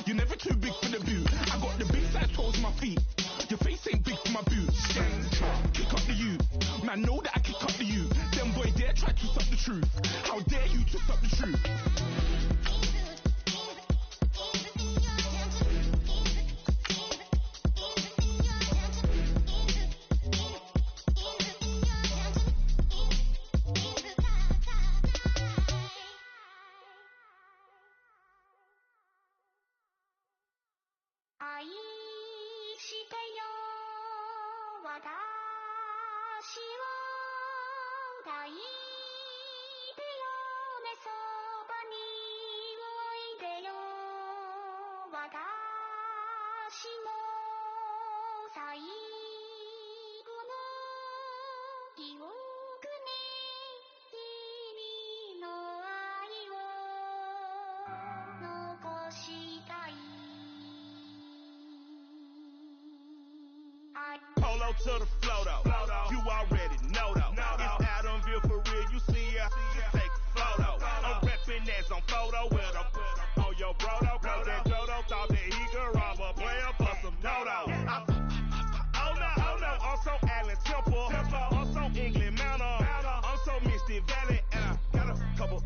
You're never too big for the boot. I got the big size toes on my feet. Your face ain't big for my boots. Kick up the you. Man, know that I kick up the you. Them boy dare try to stop the truth. How dare you to stop the truth? Polo to the flow though. You already know though. It's Adamville for real. You see ya. Take a photo. I'm reppin' that's on photo with a on your brodo. Cause that Jodo thought that he could rob a player for some dodo. Oh no. I'm so Allen Temple. I'm so England Mountain. I'm so Misty Valley. And I got a couple.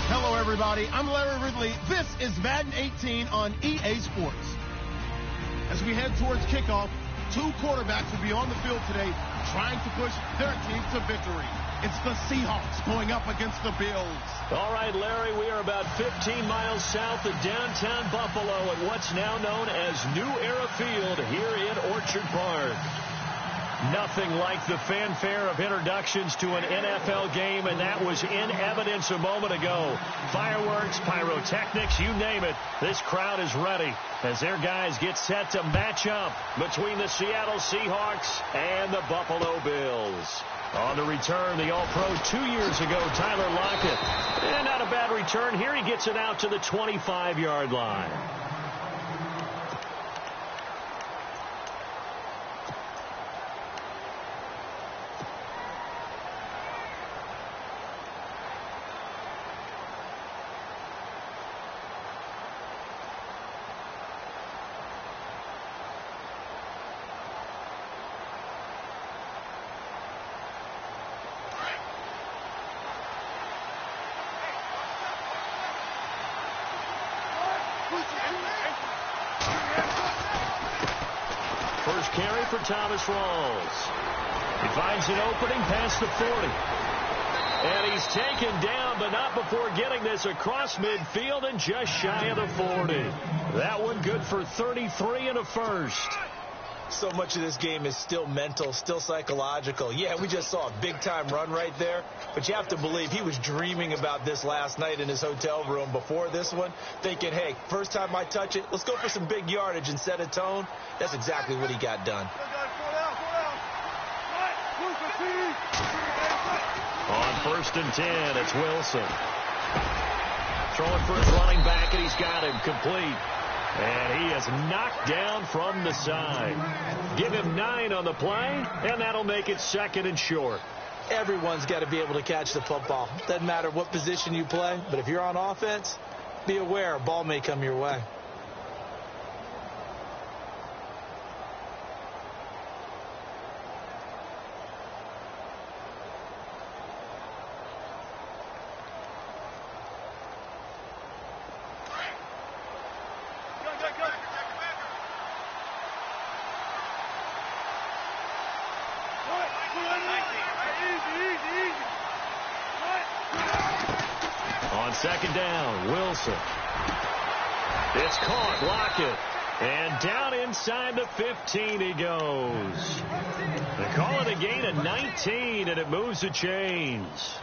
Hello, everybody. I'm Larry Ridley. This is Madden 18 on EA Sports. As we head towards kickoff, two quarterbacks will be on the field today trying to push their teams to victory. It's the Seahawks going up against the Bills. All right, Larry, we are about 15 miles south of downtown Buffalo at what's now known as New Era Field here in Orchard Park. Nothing like the fanfare of introductions to an NFL game, and that was in evidence a moment ago. Fireworks, pyrotechnics, you name it. This crowd is ready as their guys get set to match up between the Seattle Seahawks and the Buffalo Bills. On the return, the All-Pro 2 years ago, Tyler Lockett. And not a bad return. Here he gets it out to the 25-yard line. First carry for Thomas Rawls. He finds an opening past the 40. And he's taken down, but not before getting this across midfield and just shy of the 40. That one good for 33 and a first. So much of this game is still mental, still psychological. Yeah, we just saw a big-time run right there, but you have to believe he was dreaming about this last night in his hotel room before this one, thinking, hey, first time I touch it, let's go for some big yardage and set a tone. That's exactly what he got done. On 1st and 10, it's Wilson. Throwing for his running back, and he's got him complete. And he is knocked down from the side. Give him 9 on the play, and that'll make it 2nd and short. Everyone's got to be able to catch the football. Doesn't matter what position you play, but if you're on offense, be aware a ball may come your way. On 2nd down, Wilson. It's caught, Lockett. And down inside the 15 he goes. They call it a gain of 19, and it moves the chains.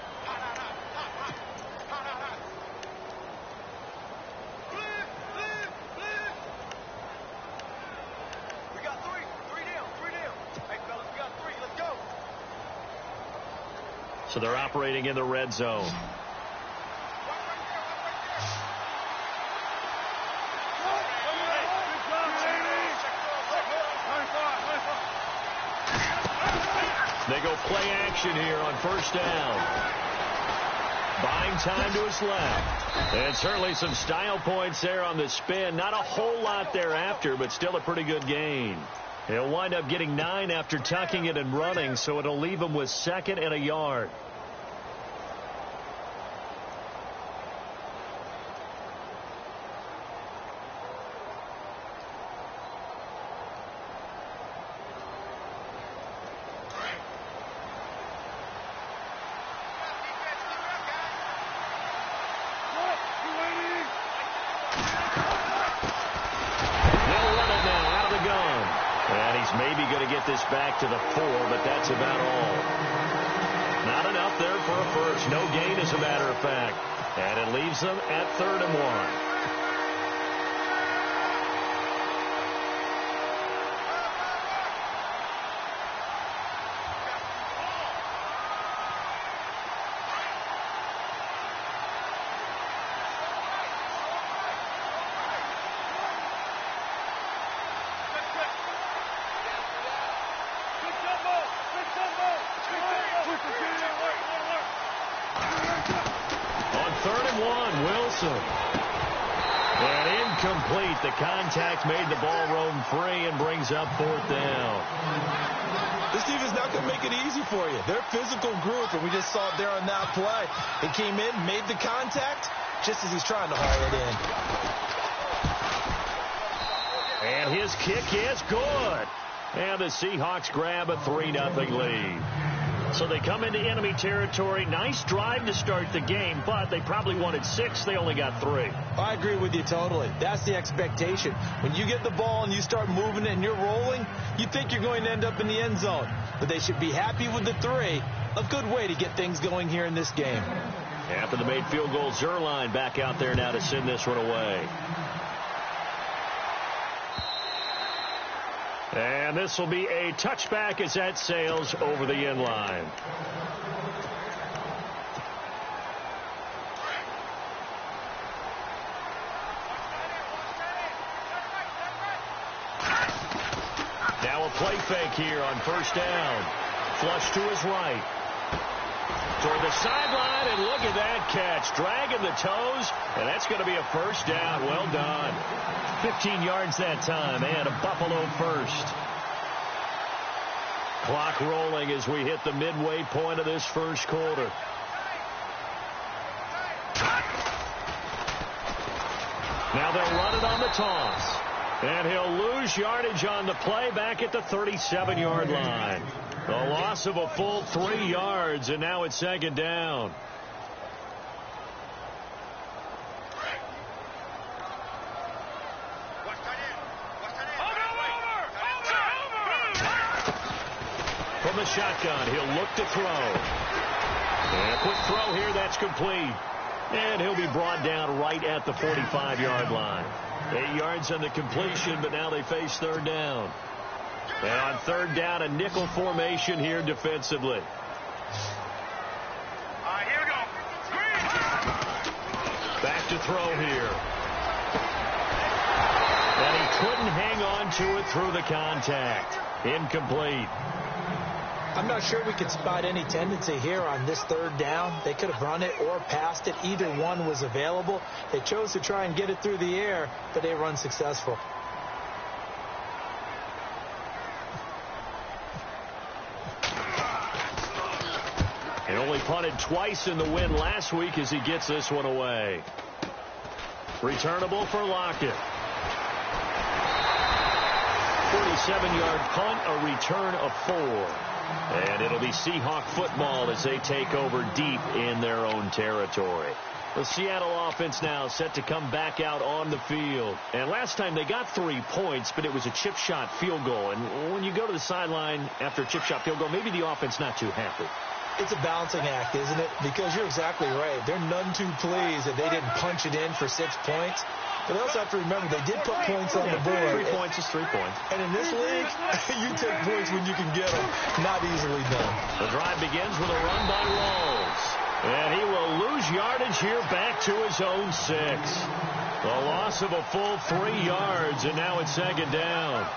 So they're operating in the red zone. They go play action here on 1st down. time to his left. And certainly some style points there on the spin. Not a whole lot thereafter, but still a pretty good gain. He'll wind up getting 9 after tucking it and running, so it'll leave him with 2nd and a yard. Maybe going to get this back to the 4, but that's about all. Not enough there for a first. No gain, as a matter of fact. And it leaves them at 3rd and 1. And incomplete. The contact made the ball roam free and brings up 4th down. This defense not going to make it easy for you. They're a physical group, and we just saw it there on that play. He came in, made the contact, just as he's trying to haul it in. And his kick is good. And the Seahawks grab a 3-0 lead. So they come into enemy territory. Nice drive to start the game, but they probably wanted 6. They only got 3. I agree with you totally. That's the expectation. When you get the ball and you start moving it and you're rolling, you think you're going to end up in the end zone. But they should be happy with the 3. A good way to get things going here in this game. After the made field goal, Zerline back out there now to send this one away. And this will be a touchback as that sails over the end line. Now a play fake here on 1st down. Flush to his right. Toward the sideline, and look at that catch. Dragging the toes, and that's going to be a 1st down. Well done. 15 yards that time, and a Buffalo first. Clock rolling as we hit the midway point of this 1st quarter. Now they'll run it on the toss. And he'll lose yardage on the play back at the 37-yard line. A loss of a full 3 yards, and now it's 2nd down. From the shotgun, he'll look to throw. And a quick throw here, that's complete. And he'll be brought down right at the 45-yard line. 8 yards on the completion, but now they face 3rd down. And on 3rd down, a nickel formation here defensively. Here we go. Back to throw here. And he couldn't hang on to it through the contact. Incomplete. I'm not sure we could spot any tendency here on this 3rd down. They could have run it or passed it. Either one was available. They chose to try and get it through the air, but they were unsuccessful. He only punted twice in the win last week as he gets this one away. Returnable for Lockett. 47-yard punt, a return of 4. And it'll be Seahawk football as they take over deep in their own territory. The Seattle offense now set to come back out on the field. And last time they got 3 points, but it was a chip shot field goal. And when you go to the sideline after a chip shot field goal, maybe the offense not too happy. It's a balancing act, isn't it? Because you're exactly right. They're none too pleased that they didn't punch it in for 6 points. But they also have to remember they did put points on the board. 3 points is 3 points. And in this league, you take points when you can get them. Not easily done. The drive begins with a run by Rawls. And he will lose yardage here back to his own 6. A loss of a full 3 yards, and now it's 2nd down.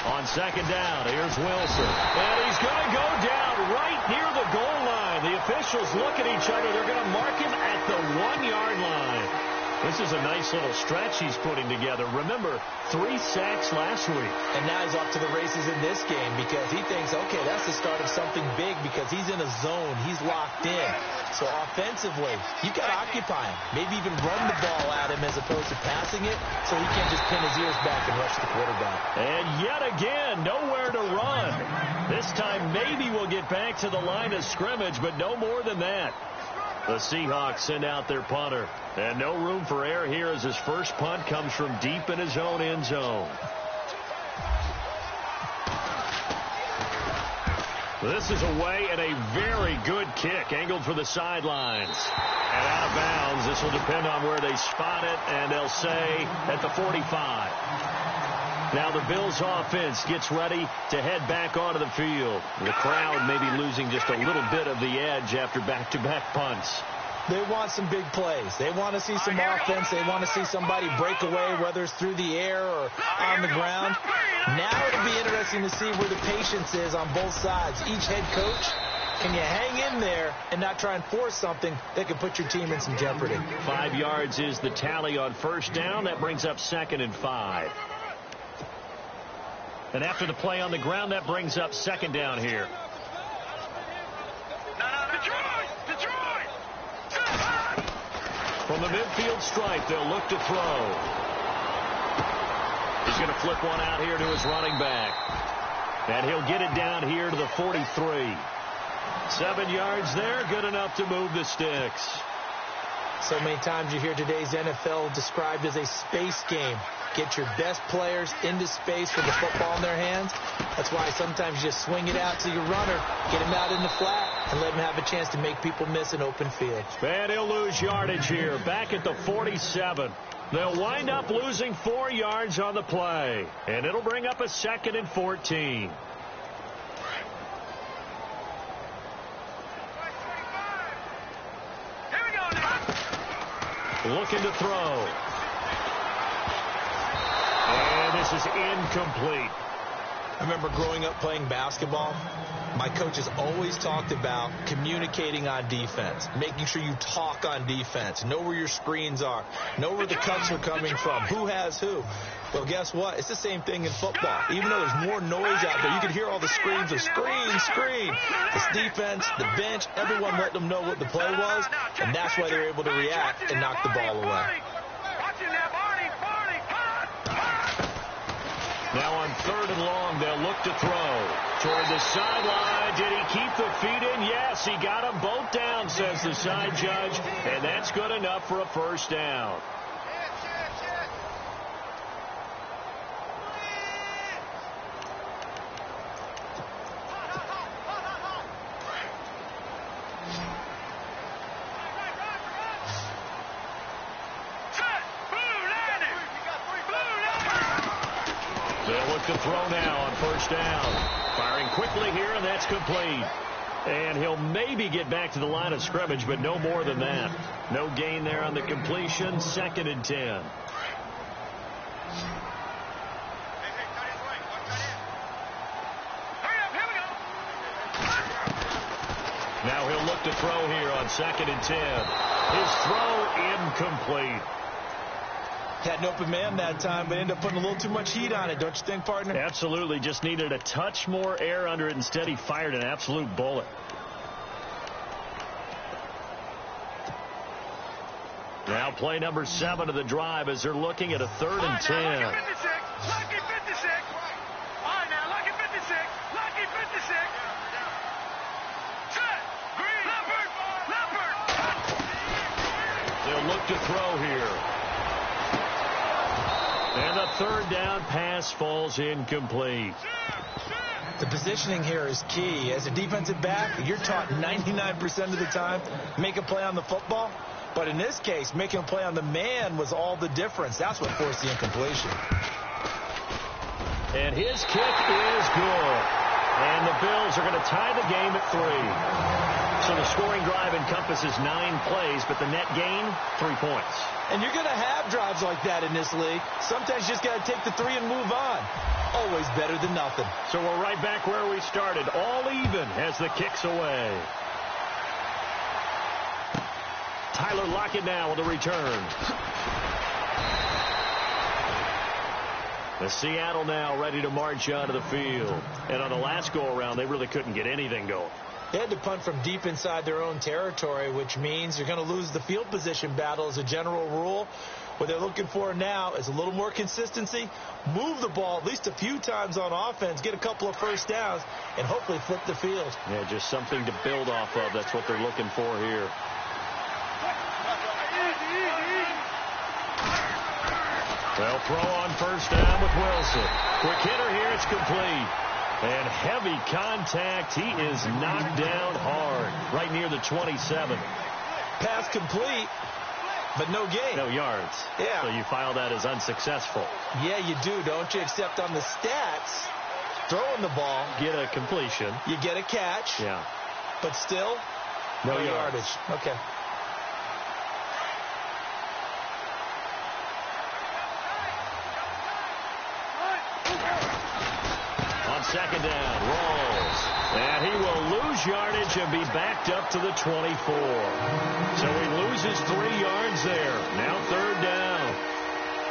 On second down, here's Wilson. And he's going to go down right near the goal line. The officials look at each other. They're going to mark him at the 1-yard line. This is a nice little stretch he's putting together. Remember, 3 sacks last week. And now he's off to the races in this game because he thinks, okay, that's the start of something big because he's in a zone. He's locked in. So offensively, you got to occupy him. Maybe even run the ball at him as opposed to passing it so he can't just pin his ears back and rush the quarterback. And yet again, nowhere to run. This time maybe we'll get back to the line of scrimmage, but no more than that. The Seahawks send out their punter. And no room for error here as his first punt comes from deep in his own end zone. This is away and a very good kick angled for the sidelines. And out of bounds. This will depend on where they spot it, and they'll say at the 45. Now the Bills offense gets ready to head back onto the field. The crowd may be losing just a little bit of the edge after back-to-back punts. They want some big plays. They want to see some offense. They want to see somebody break away, whether it's through the air or on the ground. Now it'll be interesting to see where the patience is on both sides. Each head coach, can you hang in there and not try and force something that could put your team in some jeopardy? 5 yards is the tally on first down. That brings up 2nd and 5. And after the play on the ground, that brings up 2nd down here. From the midfield stripe, they'll look to throw. He's going to flip one out here to his running back. And he'll get it down here to the 43. 7 yards there, good enough to move the sticks. So many times you hear today's NFL described as a space game. Get your best players into space with the football in their hands. That's why sometimes you just swing it out to your runner, get him out in the flat, and let him have a chance to make people miss an open field. And he'll lose yardage here, back at the 47. They'll wind up losing 4 yards on the play, and it'll bring up a 2nd and 14. Looking to throw. And this is incomplete. I remember growing up playing basketball. My coaches always talked about communicating on defense, making sure you talk on defense, know where your screens are, know where the cuts are coming from, who has who. Well, guess what? It's the same thing in football. Even though there's more noise out there, you can hear all the screams of screen, screen. It's defense, the bench, everyone let them know what the play was, and that's why they were able to react and knock the ball away. Now on 3rd and long, they'll look to throw. Toward the sideline. Did he keep the feet in? Yes, he got them both down, says the side judge. And that's good enough for a first down. To throw now on first down. Firing quickly here, and that's complete. And he'll maybe get back to the line of scrimmage, but no more than that. No gain there on the completion. 2nd and 10. Now he'll look to throw here on 2nd and 10. His throw incomplete. Had an open man that time, but ended up putting a little too much heat on it, don't you think, partner? Absolutely. Just needed a touch more air under it. Instead, he fired an absolute bullet. Now play number 7 of the drive as they're looking at a 3rd and 10. Lucky 56. All right, now, lucky 56. Lucky 56. Set. Green. Leopard. They'll look to throw here. And the 3rd down pass falls incomplete. The positioning here is key. As a defensive back, you're taught 99% of the time, make a play on the football. But in this case, making a play on the man was all the difference. That's what forced the incompletion. And his kick is good. And the Bills are going to tie the game at 3. So the scoring drive encompasses 9 plays, but the net gain, 3 points. And you're going to have drives like that in this league. Sometimes you just got to take the 3 and move on. Always better than nothing. So we're right back where we started. All even as the kick's away. Tyler Lockett now with the return. The Seattle now ready to march onto the field. And on the last go-around, they really couldn't get anything going. They had to punt from deep inside their own territory, which means you're going to lose the field position battle as a general rule. What they're looking for now is a little more consistency, move the ball at least a few times on offense, get a couple of first downs, and hopefully flip the field. Yeah, just something to build off of. That's what they're looking for here. They'll throw on first down with Wilson. Quick hitter here, it's complete. And heavy contact. He is knocked down hard, right near the 27. Pass complete, but no gain. No yards. Yeah. So you file that as unsuccessful. Yeah, you do, don't you? Except on the stats, throwing the ball. Get a completion. You get a catch. Yeah. But still, no yardage. Okay. Second down, rolls. And he will lose yardage and be backed up to the 24. So he loses 3 yards there. Now third down.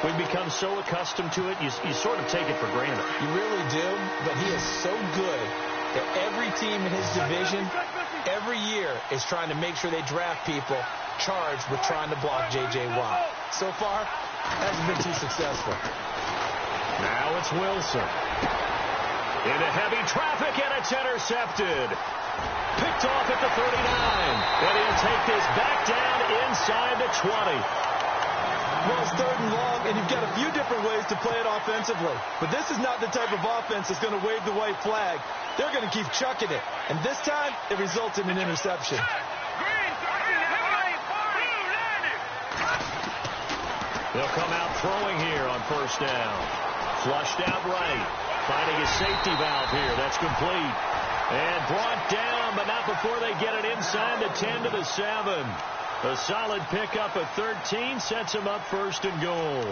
We've become so accustomed to it, you sort of take it for granted. You really do, but he is so good that every team in his division, every year, is trying to make sure they draft people charged with trying to block J.J. Watt. So far, hasn't been too successful. Now it's Wilson. Into heavy traffic, and it's intercepted. Picked off at the 39. And he'll take this back down inside the 20. Well, it's third and long, and you've got a few different ways to play it offensively. But this is not the type of offense that's going to wave the white flag. They're going to keep chucking it. And this time, it results in an interception. They'll come out throwing here on first down. Flushed out right. Finding his safety valve here. That's complete. And brought down, but not before they get it inside the 10 to the 7. A solid pickup of 13 sets him up first and goal.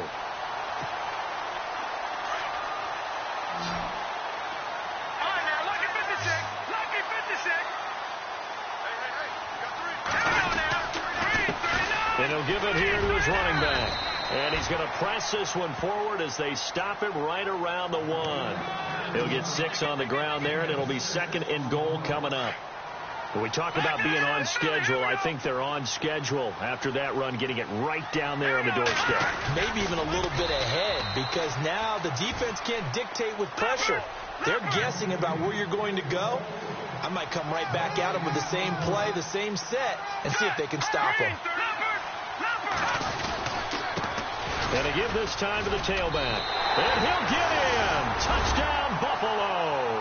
And he'll give it here to his running back. And he's going to press this one forward as they stop it right around the 1. He'll get 6 on the ground there, and it'll be second and goal coming up. When we talk about being on schedule, I think they're on schedule after that run, getting it right down there on the doorstep. Maybe even a little bit ahead, because now the defense can't dictate with pressure. They're guessing about where you're going to go. I might come right back at them with the same play, the same set, and see if they can stop them. And a give this time to the tailback. And he'll get in. Touchdown, Buffalo.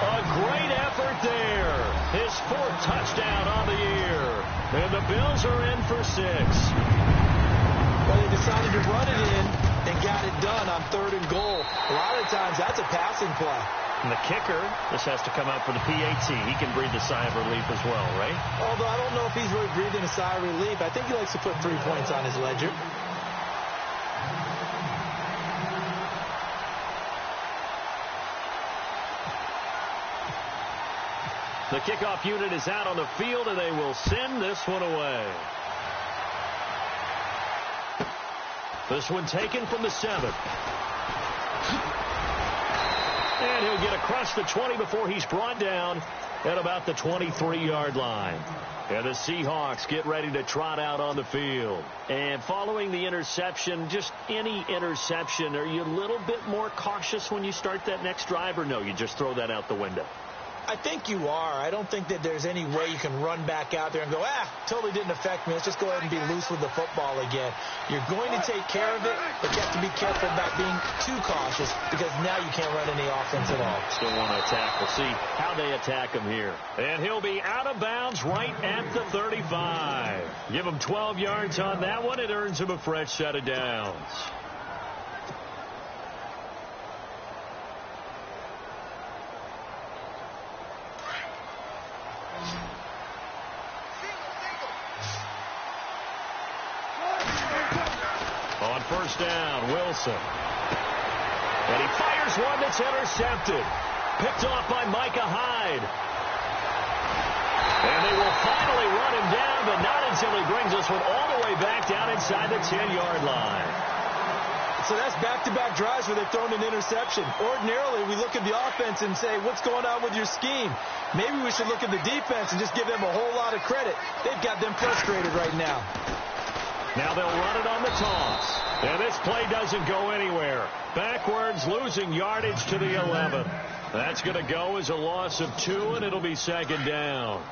A great effort there. His 4th touchdown on the year. And the Bills are in for 6. Well, they decided to run it in and got it done on 3rd and goal. A lot of times, that's a passing play. And the kicker, this has to come out for the PAT. He can breathe a sigh of relief as well, right? Although I don't know if he's really breathing a sigh of relief. I think he likes to put 3 points on his ledger. The kickoff unit is out on the field, and they will send this one away. This one taken from the 7. And he'll get across the 20 before he's brought down at about the 23-yard line. And the Seahawks get ready to trot out on the field. And following the interception, just any interception, are you a little bit more cautious when you start that next drive, or no, you just throw that out the window? I think you are. I don't think that there's any way you can run back out there and go, totally didn't affect me. Let's just go ahead and be loose with the football again. You're going to take care of it, but you have to be careful about being too cautious, because now you can't run any offense at all. Still want to attack. We'll see how they attack him here. And he'll be out of bounds right at the 35. Give him 12 yards on that one. It earns him a fresh set of downs. first down. Wilson. And he fires one that's intercepted. Picked off by Micah Hyde. And they will finally run him down, but not until he brings this one all the way back down inside the 10-yard line. So that's back-to-back drives where they've thrown an interception. Ordinarily, we look at the offense and say, what's going on with your scheme? Maybe we should look at the defense and just give them a whole lot of credit. They've got them frustrated right now. Now they'll run it on the toss. And this play doesn't go anywhere. Backwards, losing yardage to the 11. That's going to go as a loss of 2, and it'll be second down.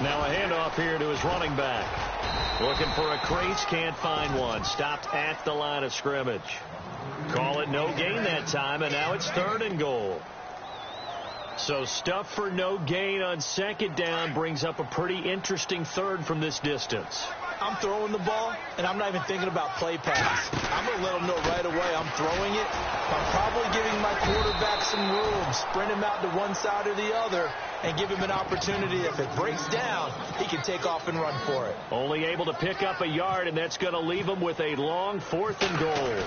Now a handoff here to his running back. Looking for a crease, can't find one. Stopped at the line of scrimmage. Call it no gain that time, and now it's 3rd and goal. So stuff for no gain on second down brings up a pretty interesting 3rd from this distance. I'm throwing the ball, and I'm not even thinking about play pass. I'm going to let them know right away I'm throwing it. I'm probably giving my quarterback some room, sprint him out to one side or the other, and give him an opportunity. If it breaks down, he can take off and run for it. Only able to pick up a yard, and that's going to leave him with a long 4th and goal.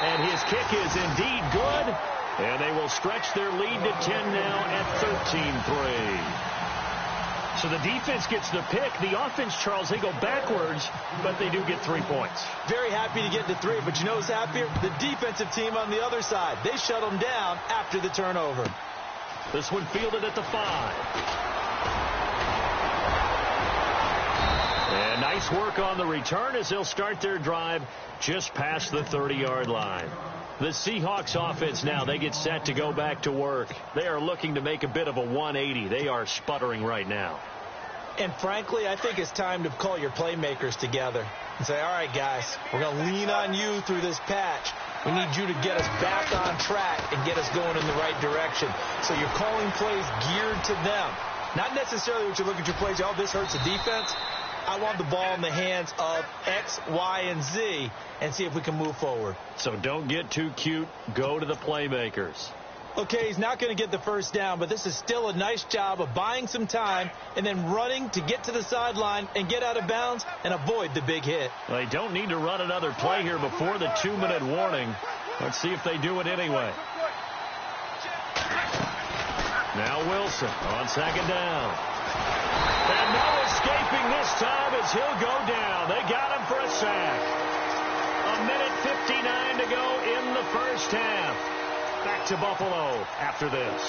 And his kick is indeed good, and they will stretch their lead to 10 now at 13-3. So the defense gets the pick. The offense, Charles, they go backwards, but they do get 3 points. Very happy to get to 3, but you know who's happier? The defensive team on the other side. They shut them down after the turnover. This one fielded at the 5. And nice work on the return as they'll start their drive just past the 30-yard line. The Seahawks offense now, they get set to go back to work. They are looking to make a bit of a 180. They are sputtering right now. And frankly, I think it's time to call your playmakers together and say, all right, guys, we're going to lean on you through this patch. We need you to get us back on track and get us going in the right direction. So you're calling plays geared to them. Not necessarily what you look at your plays, oh, this hurts the defense. I want the ball in the hands of X, Y, and Z and see if we can move forward. So don't get too cute. Go to the playmakers. Okay, he's not going to get the first down, but this is still a nice job of buying some time and then running to get to the sideline and get out of bounds and avoid the big hit. Well, they don't need to run another play here before the 2-minute warning. Let's see if they do it anyway. Now Wilson on second down. And no escaping this time as he'll go down. They got him for a sack. 1:59 to go in the first half. Back to Buffalo after this.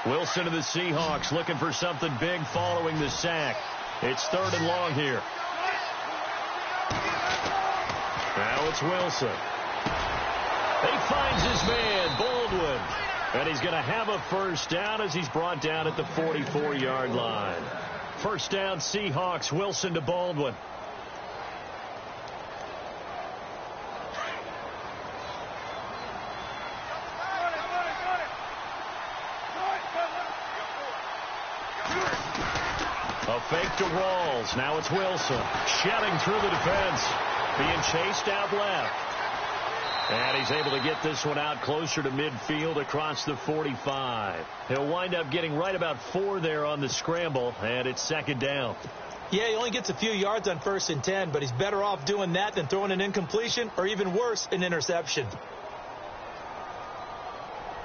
Wilson of the Seahawks looking for something big following the sack. It's 3rd and long here. Now it's Wilson. He finds his man, Baldwin. And he's going to have a first down as he's brought down at the 44-yard line. First down, Seahawks. Wilson to Baldwin. A fake to Rawls. Now it's Wilson. Shedding through the defense. Being chased out left. And he's able to get this one out closer to midfield across the 45. He'll wind up getting right about 4 there on the scramble, and it's second down. Yeah, he only gets a few yards on 1st and 10, but he's better off doing that than throwing an incompletion or even worse, an interception.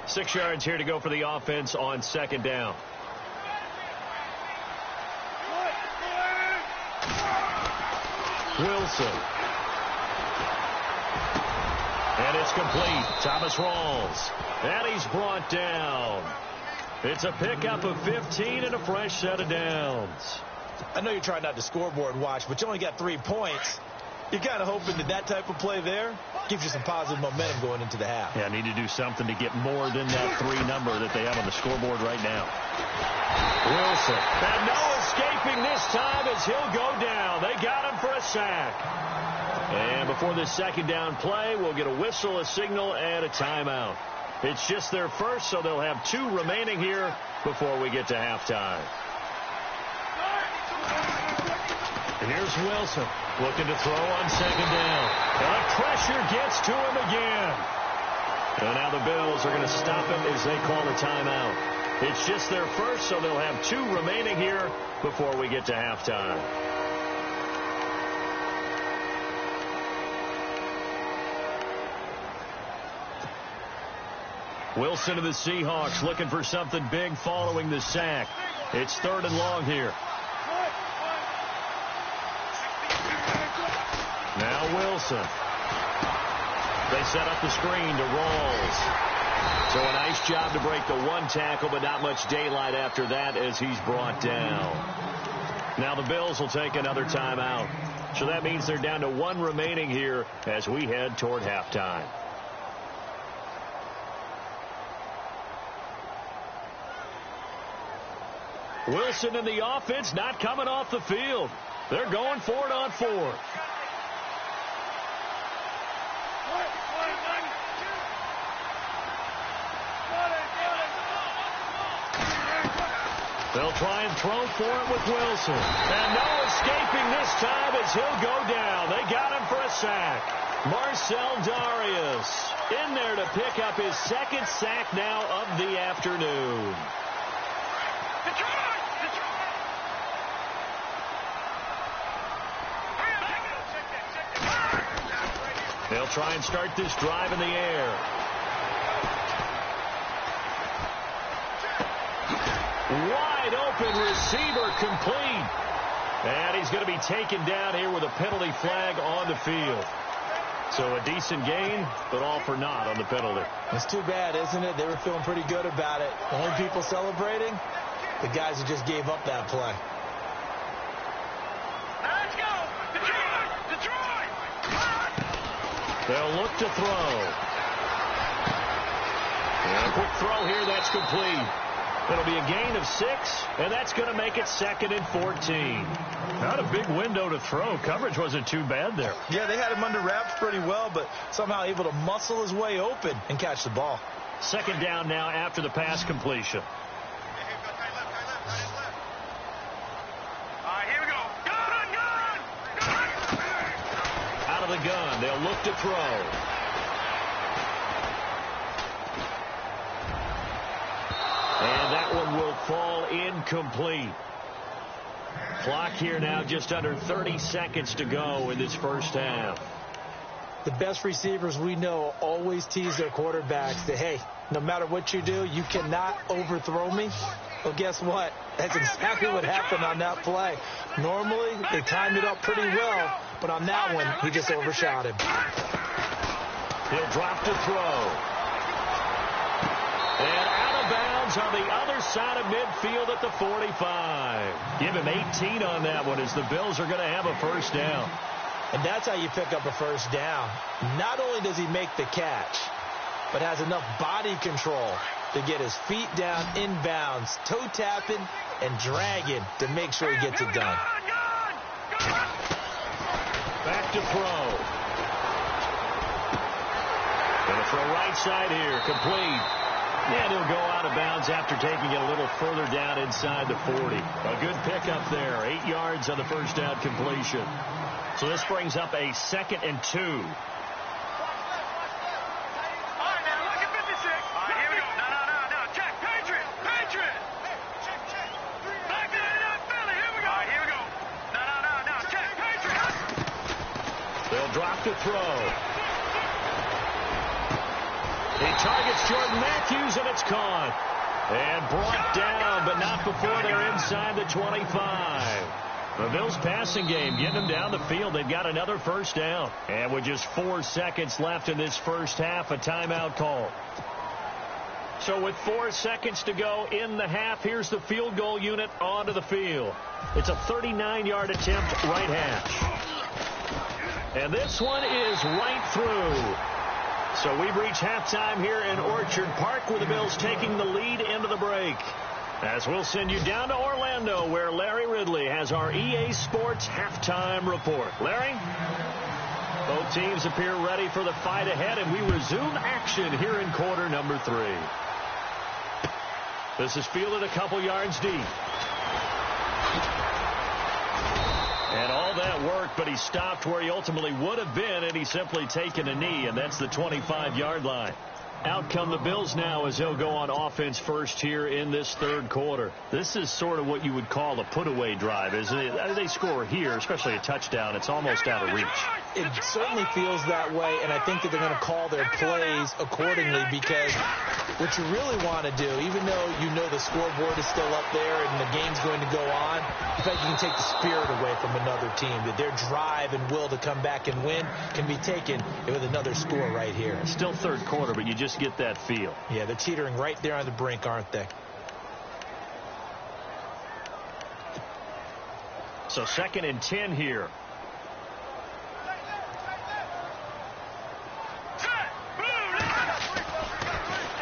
6 yards here to go for the offense on second down. Wilson. And it's complete. Thomas Rawls. And he's brought down. It's a pickup of 15 and a fresh set of downs. I know you're trying not to scoreboard watch, but you only got 3 points. You're kind of hoping that type of play there gives you some positive momentum going into the half. Yeah, need to do something to get more than that 3 number that they have on the scoreboard right now. Wilson. And no escaping this time as he'll go down. They got him for a sack. And before this second down play, we'll get a whistle, a signal, and a timeout. It's just their first, so they'll have 2 remaining here before we get to halftime. And here's Wilson looking to throw on second down. And the pressure gets to him again. And now the Bills are going to stop it as they call a timeout. It's just their first, so they'll have 2 remaining here before we get to halftime. Wilson of the Seahawks looking for something big following the sack. It's 3rd and long here. Now Wilson. They set up the screen to Rawls. So a nice job to break the 1 tackle, but not much daylight after that as he's brought down. Now the Bills will take another timeout. So that means they're down to 1 remaining here as we head toward halftime. Wilson and the offense not coming off the field. They're going for it on 4th. They'll try and throw for it with Wilson. And no escaping this time as he'll go down. They got him for a sack. Marcel Darius in there to pick up his 2nd sack now of the afternoon. They'll try and start this drive in the air. Wide open receiver complete. And he's going to be taken down here with a penalty flag on the field. So a decent gain, but all for naught on the penalty. It's too bad, isn't it? They were feeling pretty good about it. The only people celebrating, the guys who just gave up that play. Let's go! Detroit! Detroit! They'll look to throw. And a quick throw here, that's complete. It'll be a gain of 6, and that's going to make it 2nd and 14. Not a big window to throw. Coverage wasn't too bad there. Yeah, they had him under wraps pretty well, but somehow able to muscle his way open and catch the ball. 2nd down now after the pass completion. Here we go. Gun! Out of the gun, they'll look to throw. And that one will fall incomplete. Clock here now just under 30 seconds to go in this first half. The best receivers we know always tease their quarterbacks that, hey, no matter what you do, you cannot overthrow me. Well, guess what? That's exactly what happened on that play. Normally, they timed it up pretty well, but on that one, he just overshot him. He'll drop to throw. And out of bounds on the other side of midfield at the 45. Give him 18 on that one as the Bills are going to have a first down. And that's how you pick up a first down. Not only does he make the catch, but has enough body control to get his feet down inbounds, toe tapping and dragging to make sure he gets it done. Back to throw. Going to throw right side here, complete. And he'll go out of bounds after taking it a little further down inside the 40. A good pickup there. 8 yards on the first down completion. So this brings up a 2nd and 2. All right, now look at 56. All right, here we go. No. Check. Patriot. Check. Back to the Philly. Here we go. All right, here we go. No. Check. Patriot. They'll drop to throw. He targets Jordan Matthews, and it's caught. And brought down, but not before they're inside the 25. The Bills passing game, getting them down the field. They've got another first down. And with just 4 seconds left in this first half, a timeout call. So with 4 seconds to go in the half, here's the field goal unit onto the field. It's a 39-yard attempt, right hash. And this one is right through. So we've reached halftime here in Orchard Park with the Bills taking the lead into the break. As we'll send you down to Orlando where Larry Ridley has our EA Sports halftime report. Larry? Both teams appear ready for the fight ahead, and we resume action here in quarter number 3. This is fielded a couple yards deep. And all that work, but he stopped where he ultimately would have been, and he's simply taken a knee, and that's the 25-yard line. Out come the Bills now as they'll go on offense first here in this third quarter. This is sort of what you would call a put-away drive. As they score here, especially a touchdown, it's almost out of reach. It certainly feels that way, and I think that they're going to call their plays accordingly, because what you really want to do, even though you know the scoreboard is still up there and the game's going to go on, in fact, you can take the spirit away from another team, that their drive and will to come back and win can be taken with another score right here. It's still third quarter, but you just get that feel. Yeah, they're teetering right there on the brink, aren't they? So 2nd and 10 here.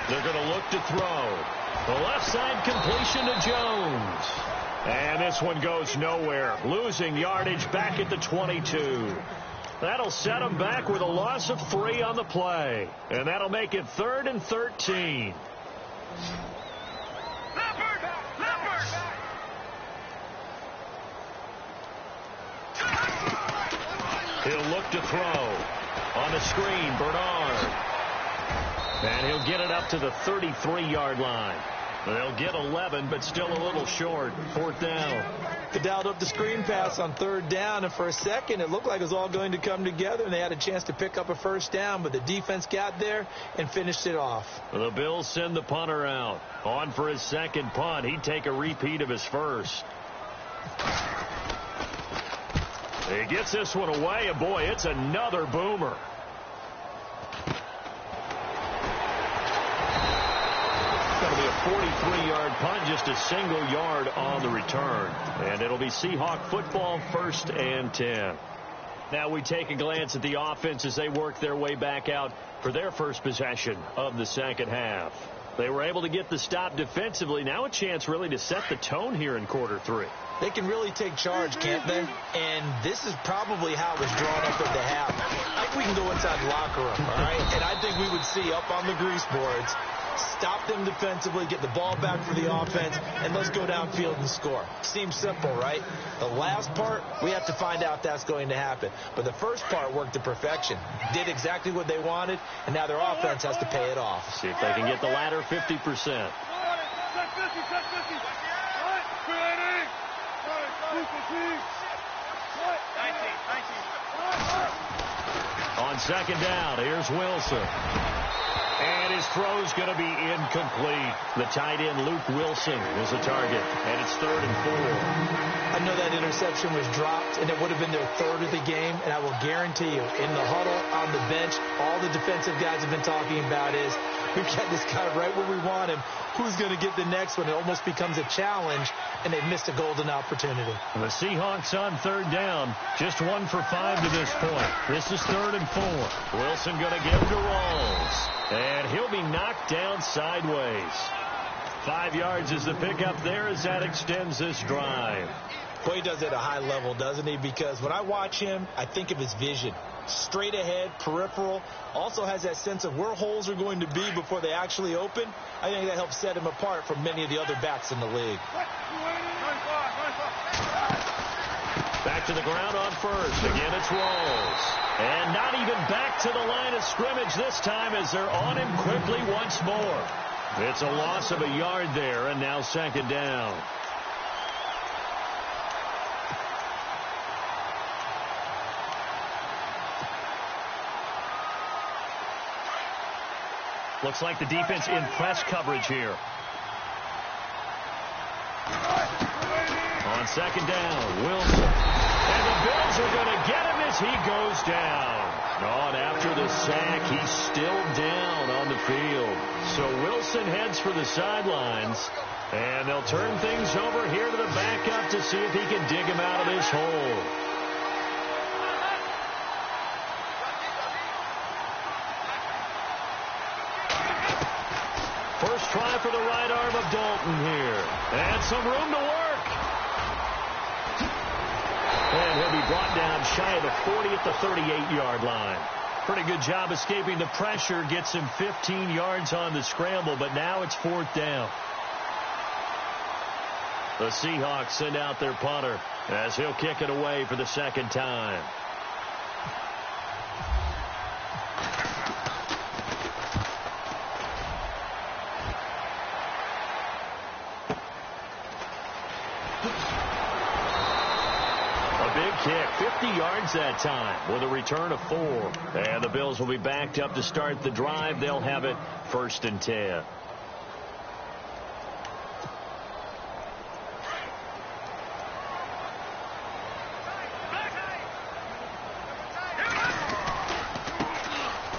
They're going to look to throw. The left side completion to Jones. And this one goes nowhere. Losing yardage back at the 22. That'll set them back with a loss of 3 on the play. And that'll make it 3rd and 13. He'll look to throw. On the screen, Bernard. And he'll get it up to the 33-yard line. They'll get 11, but still a little short. 4th down. They dialed up the screen pass on 3rd down, and for a second it looked like it was all going to come together, and they had a chance to pick up a 1st down, but the defense got there and finished it off. The Bills send the punter out. On for his 2nd punt. He'd take a repeat of his 1st. He gets this one away, and boy, it's another boomer. Going to be a 43-yard punt, just a single yard on the return. And it'll be Seahawk football, 1st and 10. Now we take a glance at the offense as they work their way back out for their first possession of the second half. They were able to get the stop defensively. Now a chance really to set the tone here in quarter 3. They can really take charge, can't they? And this is probably how it was drawn up at the half. I think we can go inside the locker room, all right? And I think we would see up on the grease boards, stop them defensively, get the ball back for the offense, and let's go downfield and score. Seems simple, right? The last part, we have to find out if that's going to happen. But the first part worked to perfection. Did exactly what they wanted, and now their offense has to pay it off. See if they can get the latter 50%. On 2nd down, here's Wilson. And his throw's going to be incomplete. The tight end, Luke Wilson, is the target. And it's 3rd and 4. I know that interception was dropped, and it would have been their 3rd of the game. And I will guarantee you, in the huddle, on the bench, all the defensive guys have been talking about is, we've got this guy right where we want him. Who's going to get the next one? It almost becomes a challenge, and they've missed a golden opportunity. The Seahawks on 3rd down. Just 1 for 5 to this point. This is 3rd and 4. Wilson going to give to Rawls. And he'll be knocked down sideways. 5 yards is the pickup there as that extends this drive. Boy, he does it at a high level, doesn't he? Because when I watch him, I think of his vision. Straight ahead, peripheral. Also has that sense of where holes are going to be before they actually open. I think that helps set him apart from many of the other backs in the league. Back to the ground on 1st. Again, it's Rawls. And not even back to the line of scrimmage this time as they're on him quickly once more. It's a loss of a yard there, and now 2nd down. Looks like the defense in press coverage here. On 2nd down, Wilson. And the Bills are going to get him as he goes down. Oh, and after the sack, he's still down on the field. So Wilson heads for the sidelines. And they'll turn things over here to the backup to see if he can dig him out of this hole. First try for the right arm of Dalton here. And some room to work. And he'll be brought down shy of the 40 at the 38-yard line. Pretty good job escaping the pressure. Gets him 15 yards on the scramble, but now it's 4th down. The Seahawks send out their punter as he'll kick it away for the 2nd time. Big kick, 50 yards that time with a return of 4. And the Bills will be backed up to start the drive. They'll have it 1st and 10.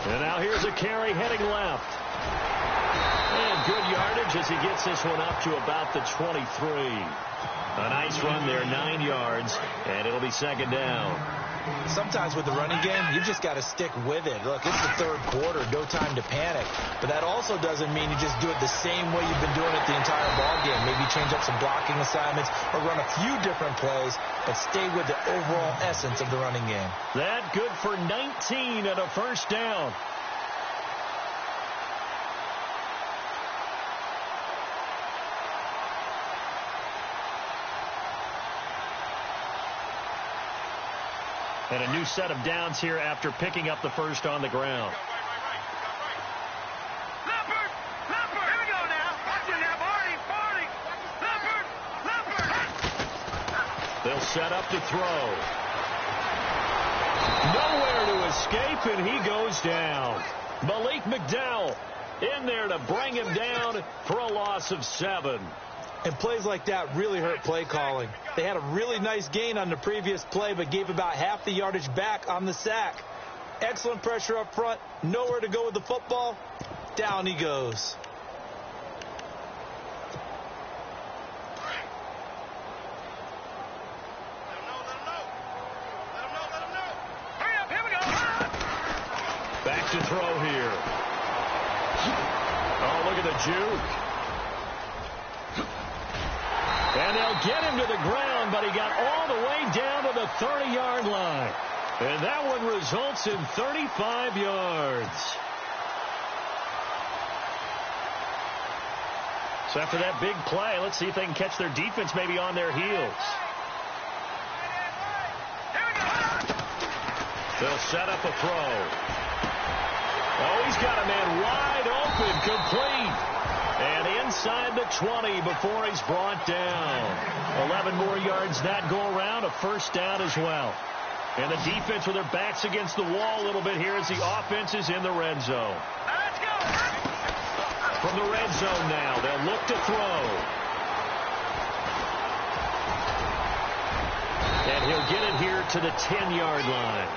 And now here's a carry heading left. And good yardage as he gets this one up to about the 23. A nice run there, 9 yards, and it'll be 2nd down. Sometimes with the running game, you've just got to stick with it. Look, it's the 3rd quarter, no time to panic. But that also doesn't mean you just do it the same way you've been doing it the entire ball game. Maybe change up some blocking assignments or run a few different plays, but stay with the overall essence of the running game. That good for 19 and a 1st down. And a new set of downs here after picking up the 1st on the ground. Leopard! Leopard! Here we go now. Watch it now, Barney! Leopard! They'll set up to throw. Nowhere to escape, and he goes down. Malik McDowell in there to bring him down for a loss of 7. And plays like that really hurt play calling. They had a really nice gain on the previous play, but gave about half the yardage back on the sack. Excellent pressure up front. Nowhere to go with the football. Down he goes. Hurry up, here we go. Back to throw here. Oh, look at the juke. And they'll get him to the ground, but he got all the way down to the 30-yard line. And that one results in 35 yards. So after that big play, let's see if they can catch their defense maybe on their heels. They'll set up a throw. Oh, he's got a man wide open, complete. And inside the 20 before he's brought down. 11 more yards that go around, a 1st down as well. And the defense with their backs against the wall a little bit here as the offense is in the red zone. Let's go. From the red zone now, they'll look to throw. And he'll get it here to the 10-yard line.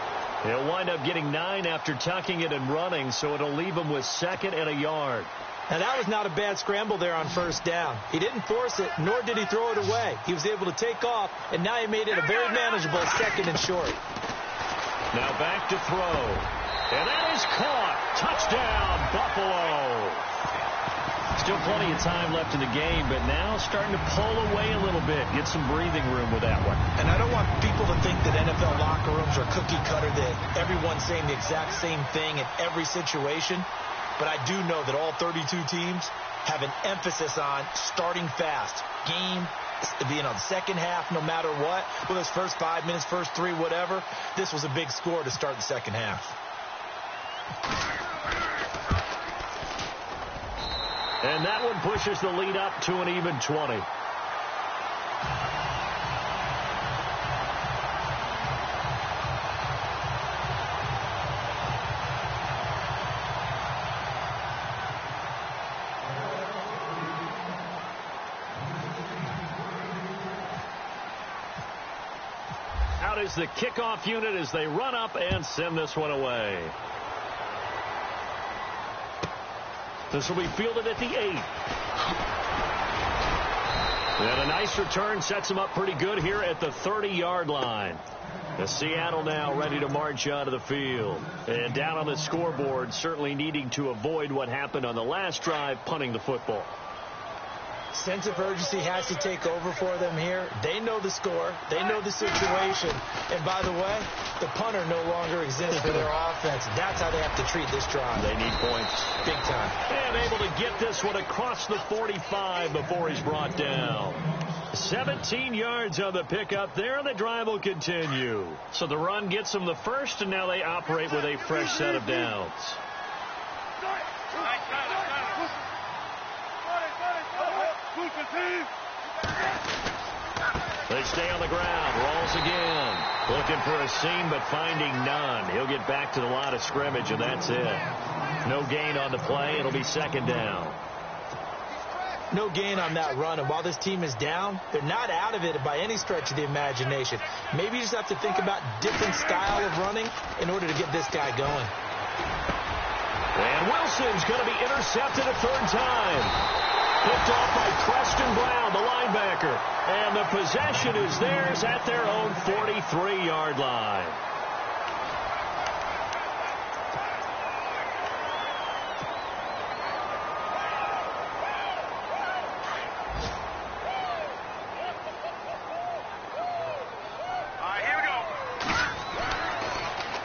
He'll wind up getting 9 after tucking it and running, so it'll leave him with 2nd and a yard. Now, that was not a bad scramble there on 1st down. He didn't force it, nor did he throw it away. He was able to take off, and now he made it a very manageable 2nd and short. Now back to throw. And that is caught. Touchdown, Buffalo. Still plenty of time left in the game, but now starting to pull away a little bit. Get some breathing room with that one. And I don't want people to think that NFL locker rooms are cookie cutter, that everyone's saying the exact same thing in every situation. But I do know that all 32 teams have an emphasis on starting fast. Game being on the 2nd half, no matter what. Whether it's first 5 minutes, first 3, whatever. This was a big score to start the 2nd half. And that one pushes the lead up to an even 20. Out is the kickoff unit as they run up and send this one away. This will be fielded at the 8. And a nice return sets him up pretty good here at the 30-yard line. The Seattle now ready to march out of the field. And down on the scoreboard, certainly needing to avoid what happened on the last drive, punting the football. Sense of urgency has to take over for them here. They know the score. They know the situation. And by the way, the punter no longer exists for their offense. That's how they have to treat this drive. They need points. Big time. And able to get this one across the 45 before he's brought down. 17 yards on the pickup there, and the drive will continue. So the run gets them the first, and now they operate with a fresh set of downs. They stay on the ground. Rolls again. Looking for a seam, but finding none. He'll get back to the line of scrimmage, and that's it. No gain on the play. It'll be second down. No gain on that run, and while this team is down, they're not out of it by any stretch of the imagination. Maybe you just have to think about different style of running in order to get this guy going. And Wilson's going to be intercepted a third time. Picked off by Preston Brown, the linebacker. And the possession is theirs at their own 43-yard line.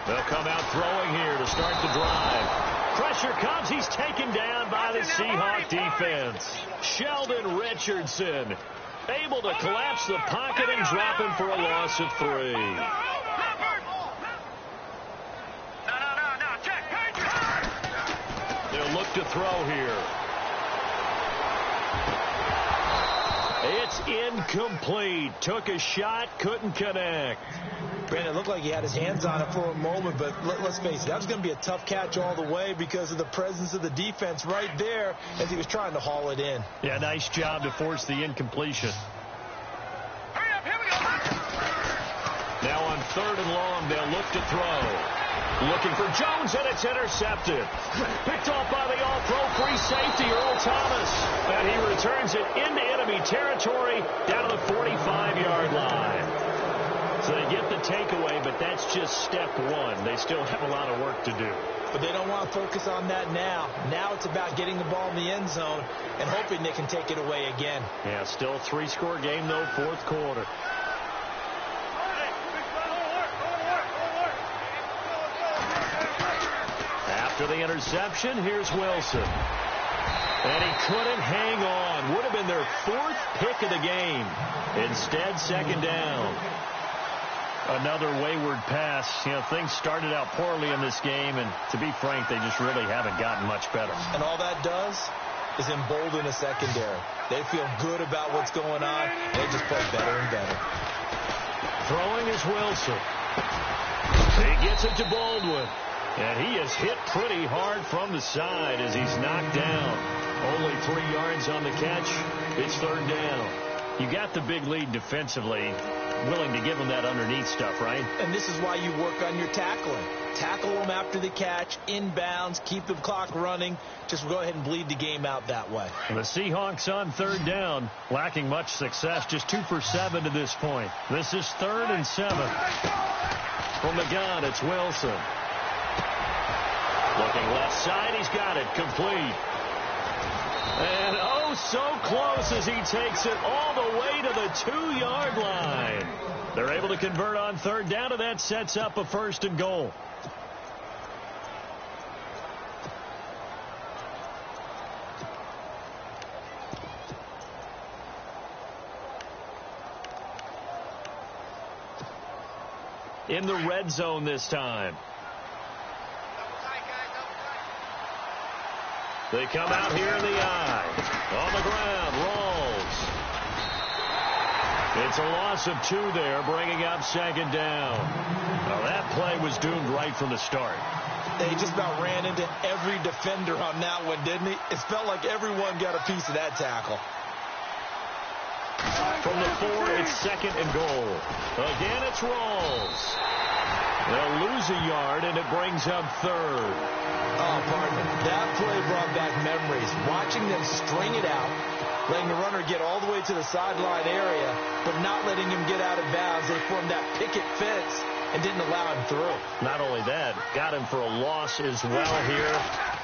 They'll come out throwing here to start the drive. Pressure comes. He's taken down by the Seahawk defense. Sheldon Richardson able to collapse the pocket and drop him for a loss of 3. They'll look to throw here. It's incomplete. Took a shot, couldn't connect. Brandon, it looked like he had his hands on it for a moment, but let's face it, that was going to be a tough catch all the way because of the presence of the defense right there as he was trying to haul it in. Yeah, nice job to force the incompletion. Hurry up, here we go. Now on 3rd and long, they'll look to throw. Looking for Jones, and it's intercepted. Picked off by the all-pro free safety, Earl Thomas. And he returns it into enemy territory down to the 45-yard line. So they get the takeaway, but that's just step one. They still have a lot of work to do. But they don't want to focus on that now. Now it's about getting the ball in the end zone and hoping they can take it away again. Yeah, still a 3-score game, though, 4th quarter. After the interception, here's Wilson. And he couldn't hang on. Would have been their 4th pick of the game. Instead, second down. Another wayward pass. You know, things started out poorly in this game, and to be frank, they just really haven't gotten much better. And all that does is embolden a secondary. They feel good about what's going on. They just play better and better. Throwing is Wilson. He gets it to Baldwin. And he is hit pretty hard from the side as he's knocked down. Only 3 yards on the catch. It's 3rd down. You got the big lead defensively. Willing to give them that underneath stuff, right? And this is why you work on your tackling. Tackle them after the catch, inbounds, keep the clock running. Just go ahead and bleed the game out that way. And the Seahawks on 3rd down, lacking much success, just 2 for 7 to this point. This is 3rd and 7. From the gun, it's Wilson. Looking left side, he's got it, complete. And oh, so close as he takes it all the way to the 2-yard line. They're able to convert on 3rd down, and that sets up a 1st and goal. In the red zone this time. They come out here in the eye. On the ground, Rawls. It's a loss of 2 there, bringing up 2nd down. Well, that play was doomed right from the start. They just about ran into every defender on that one, didn't he? It felt like everyone got a piece of that tackle. From the 4, it's 2nd and goal. Again, it's Rawls. They'll lose a yard, and it brings up 3rd. Oh, pardon me. That play brought back memories. Watching them string it out, letting the runner get all the way to the sideline area, but not letting him get out of bounds. They formed that picket fence and didn't allow him through. Not only that, got him for a loss as well here.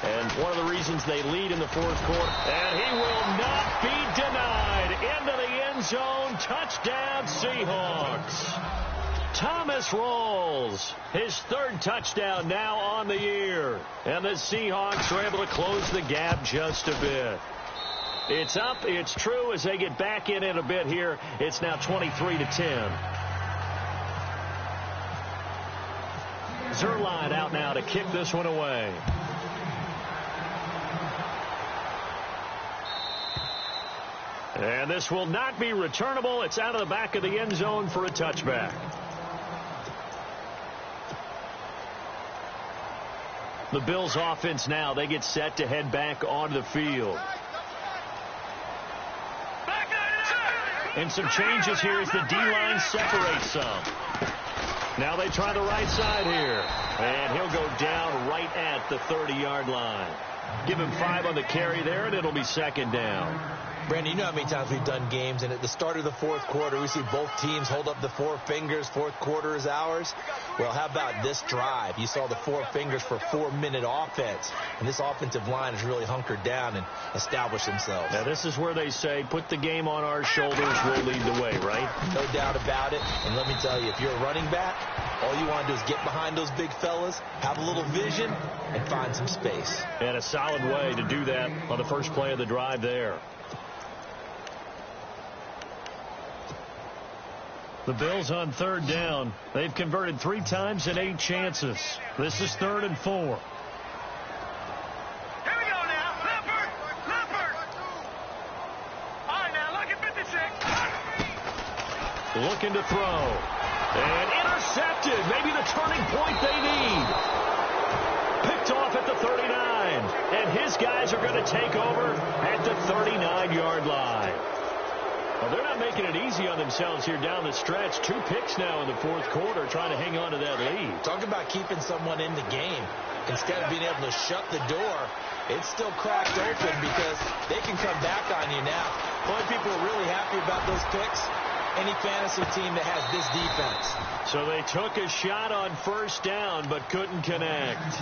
And one of the reasons they lead in the 4th quarter. And he will not be denied. end. Touchdown, Seahawks. Thomas rolls. His third touchdown now on the year. And the Seahawks are able to close the gap just a bit. It's up. It's true as they get back in it a bit here. It's now 23-10. Zerline out now to kick this one away. And this will not be returnable. It's out of the back of the end zone for a touchback. The Bills offense now, they get set to head back onto the field. And some changes here as the D-line separates some. Now they try the right side here. And he'll go down right at the 30-yard line. Give him 5 on the carry there, and it'll be second down. Brandon, you know how many times we've done games, and at the start of the fourth quarter, we see both teams hold up the 4 fingers. Fourth quarter is ours. Well, how about this drive? You saw the 4 fingers for 4-minute offense, and this offensive line has really hunkered down and established themselves. Now, this is where they say, put the game on our shoulders, we'll lead the way, right? No doubt about it. And let me tell you, if you're a running back, all you want to do is get behind those big fellas, have a little vision, and find some space. And a solid way to do that on the first play of the drive there. The Bills on third down. They've converted 3 times in 8 chances. This is 3rd and 4. Here we go now. Leopard. All right, now look at 56. Looking to throw. And intercepted. Maybe the turning point they need. Picked off at the 39. And his guys are going to take over at the 39-yard line. Well, they're not making it easy on themselves here down the stretch. 2 picks now in the fourth quarter trying to hang on to that lead. Talk about keeping someone in the game. Instead of being able to shut the door, it's still cracked open because they can come back on you now. Boy, people are really happy about those picks. Any fantasy team that has this defense. So they took a shot on first down but couldn't connect.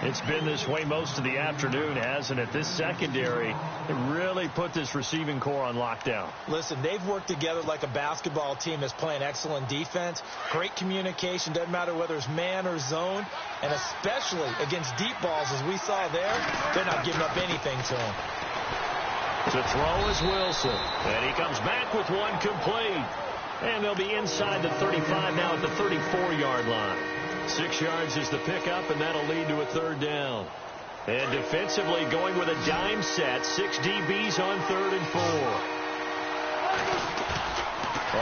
It's been this way most of the afternoon, hasn't it? This secondary, it really put this receiving core on lockdown. Listen, they've worked together like a basketball team that's playing excellent defense. Great communication. Doesn't matter whether it's man or zone. And especially against deep balls, as we saw there, they're not giving up anything to them. To throw is Wilson. And he comes back with one complete. And they'll be inside the 35 now at the 34-yard line. 6 yards is the pickup, and that'll lead to a third down. And defensively going with a dime set. 6 DBs on 3rd and 4.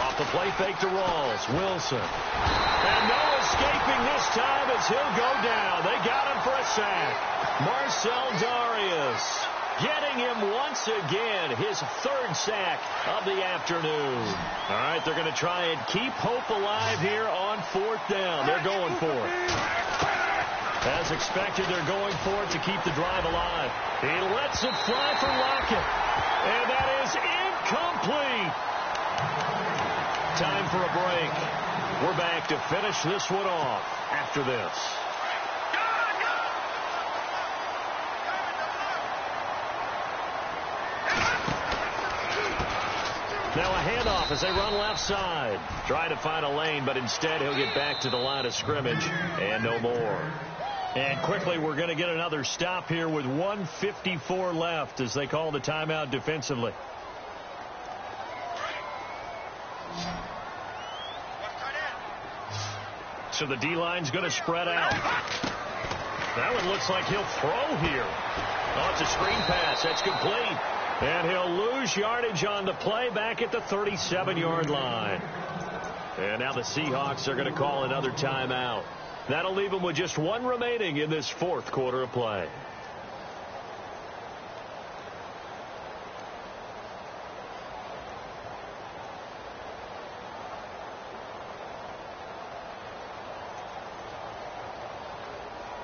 Off the play fake to Rawls. Wilson. And no escaping this time as he'll go down. They got him for a sack. Marcel Darius getting him once again, his 3rd sack of the afternoon. All right, they're going to try and keep hope alive here on 4th down. They're going for it. As expected, they're going for it to keep the drive alive. He lets it fly for Lockett. And that is incomplete. Time for a break. We're back to finish this one off after this. Now a handoff as they run left side. Trying to find a lane, but instead he'll get back to the line of scrimmage and no more. And quickly we're going to get another stop here with 1:54 left as they call the timeout defensively. So the D-line's going to spread out. That one looks like he'll throw here. Oh, it's a screen pass. That's complete. And he'll lose yardage on the play back at the 37-yard line. And now the Seahawks are going to call another timeout. That'll leave them with just 1 remaining in this fourth quarter of play.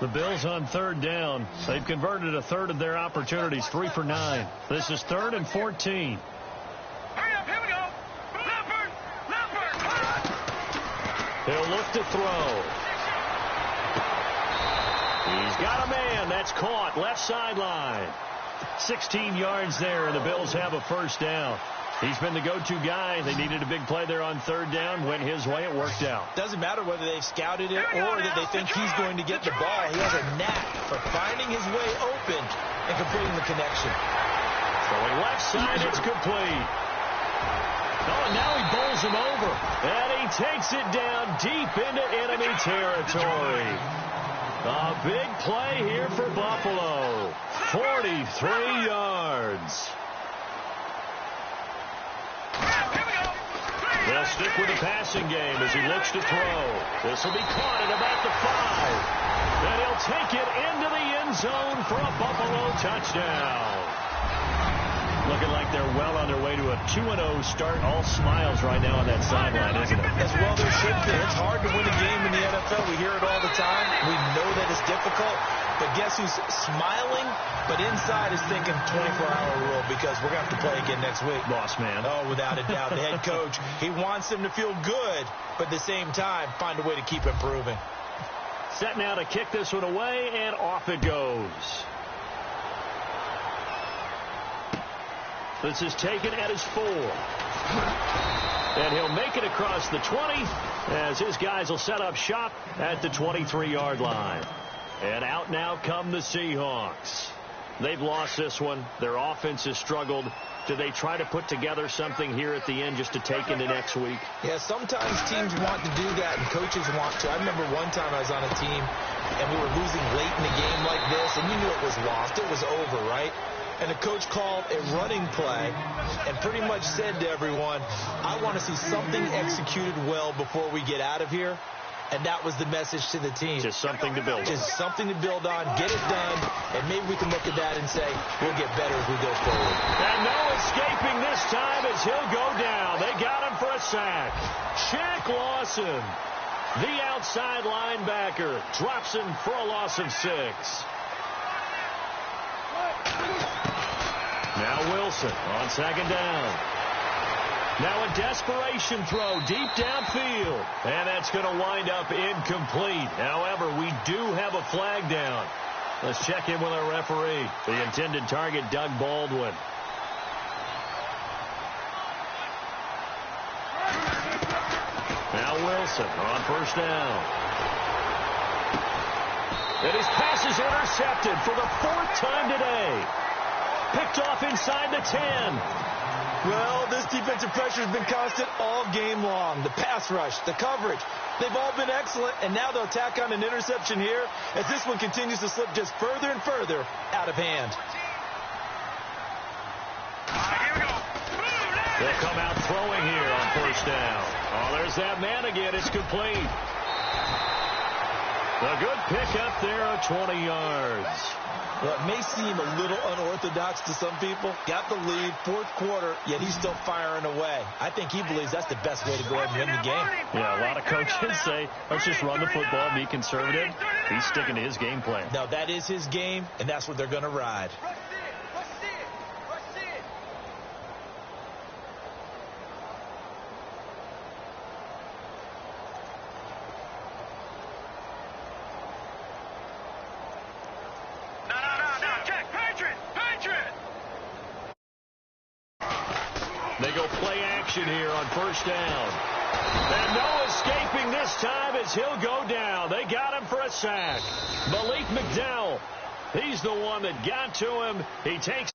The Bills on 3rd down. They've converted a 1/3 of their opportunities, 3 for 9. This is 3rd and 14. Hurry up, here we go. Leopard. He'll look to throw. He's got a man. That's caught. Left sideline. 16 yards there, and the Bills have a first down. He's been the go-to guy. They needed a big play there on third down. Went his way. It worked out. Doesn't matter whether they've scouted it or that they think he's going to get the ball. He has a knack for finding his way open and completing the connection. Throwing left side, it's complete. Oh, and now he bowls him over. And he takes it down deep into enemy territory. A big play here for Buffalo. 43 yards. They'll stick with the passing game as he looks to throw. This will be caught at about the 5. And he'll take it into the end zone for a Buffalo touchdown. Looking like they're well on their way to a 2-0 start. All smiles right now on that sideline, isn't it? As well there should be. It's hard to win a game in the NFL. We hear it all the time. We know that it's difficult. But guess who's smiling, but inside is thinking 24-hour rule because we're going to have to play again next week. Boss man. Oh, without a doubt. The head coach, he wants them to feel good, but at the same time, find a way to keep improving. Set now to kick this one away, and off it goes. This is taken at his 4. And he'll make it across the 20 as his guys will set up shop at the 23-yard line. And out now come the Seahawks. They've lost this one. Their offense has struggled. Do they try to put together something here at the end just to take into next week? Yeah, sometimes teams want to do that and coaches want to. I remember one time I was on a team and we were losing late in the game like this, and you knew it was lost. It was over, right? And the coach called a running play and pretty much said to everyone, I want to see something executed well before we get out of here. And that was the message to the team. Just something to build on. Just something to build on, get it done, and maybe we can look at that and say, we'll get better as we go forward. And no escaping this time as he'll go down. They got him for a sack. Shaq Lawson, the outside linebacker, drops him for a loss of 6. Now Wilson on second down. Now a desperation throw deep downfield. And that's going to wind up incomplete. However, we do have a flag down. Let's check in with our referee. The intended target, Doug Baldwin. Now Wilson on first down. And his pass is intercepted for the 4th time today. Picked off inside the 10. Well, this defensive pressure has been constant all game long. The pass rush, the coverage, they've all been excellent, and now they'll tack on an interception here as this one continues to slip just further and further out of hand. They'll come out throwing here on first down. Oh, there's that man again. It's complete. A good pickup there of 20 yards. Well, it may seem a little unorthodox to some people. Got the lead, 4th quarter, yet he's still firing away. I think he believes that's the best way to go ahead and win the game. Yeah, a lot of coaches say, let's just run the football, be conservative. He's sticking to his game plan. No, that is his game, and that's what they're going to ride. They go play action here on first down. And no escaping this time as he'll go down. They got him for a sack. Malik McDowell, he's the one that got to him. He takes